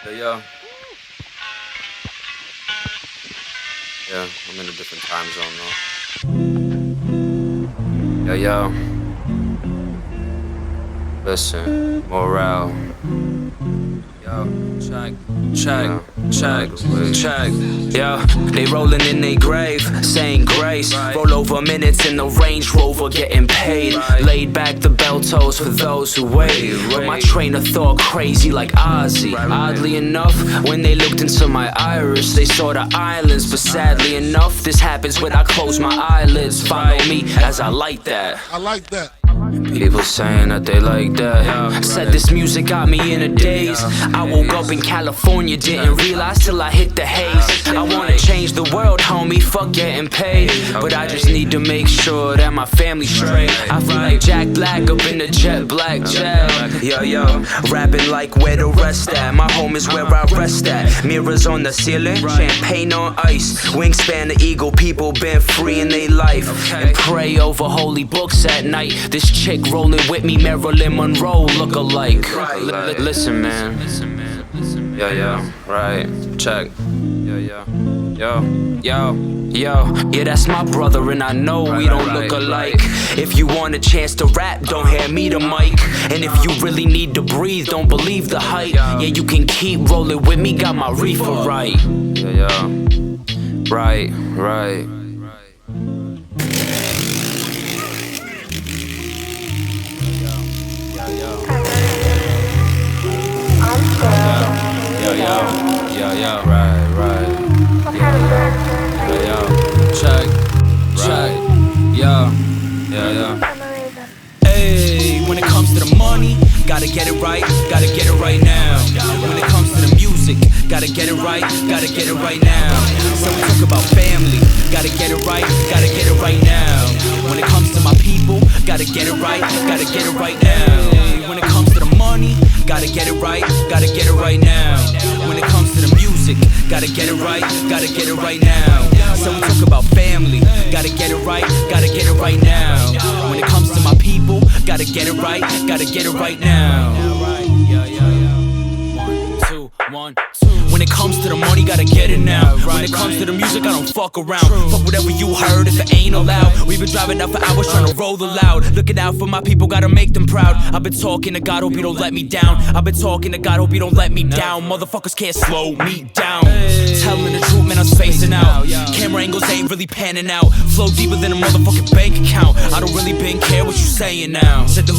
Yeah. Yeah, I'm in a different time zone though. Yo. Listen, morale. Yo, check. Yo, they rolling in they grave, saying grace. Roll over minutes in the Range Rover, getting paid. Laid back the bell toes for those who wait. My train of thought crazy like Ozzy. Oddly enough, when they looked into my iris, they saw the islands. But sadly enough, this happens when I close my eyelids. Follow me as I light that. I like that. People saying that they like that. Said this music got me in a daze. I woke up in California, didn't realize till I hit the haze. I wanna change the world, homie, fuck getting paid. But I just need to make sure that my family's straight. I feel like Jack Black up in the jet black jet. Yo, rapping like where the rest at. My home is where I rest at. Mirrors on the ceiling, champagne on ice. Wingspan the eagle, people been free in their life. And pray over holy books at night. This chick rolling with me, Marilyn Monroe look-alike. Listen, man. Yo, right, check. Yo. Yeah, that's my brother, and I know we don't look alike. If you want a chance to rap, don't hand me the mic. And if you really need to breathe, don't believe the hype. Yeah, you can keep rolling with me, got my reefer right. Yeah, right. Yo, right. Yo, check, yeah. Hey, when it comes to the money, gotta get it right now. When it comes to the music, gotta get it right now. So we talk about family, gotta get it right now. When it comes to my people, gotta get it right now. When it comes to the money, gotta get it right now. When it comes to the music, gotta get it right now. So we talk about family, gotta get it right now. When it comes to my people, gotta get it right now. 1, 2. When it comes to the money, gotta get it now. When it comes to the music, I don't fuck around. Fuck whatever you heard if it ain't allowed. We've been driving out for hours trying to roll the loud. Looking out for my people, gotta make them proud. I've been talking to God, hope you don't let me down. Motherfuckers can't slow me down. Telling the truth, man, I'm spacing out. Camera angles ain't really panning out. Flow deeper than a motherfucking bank account. I don't really been care what you saying now. Said the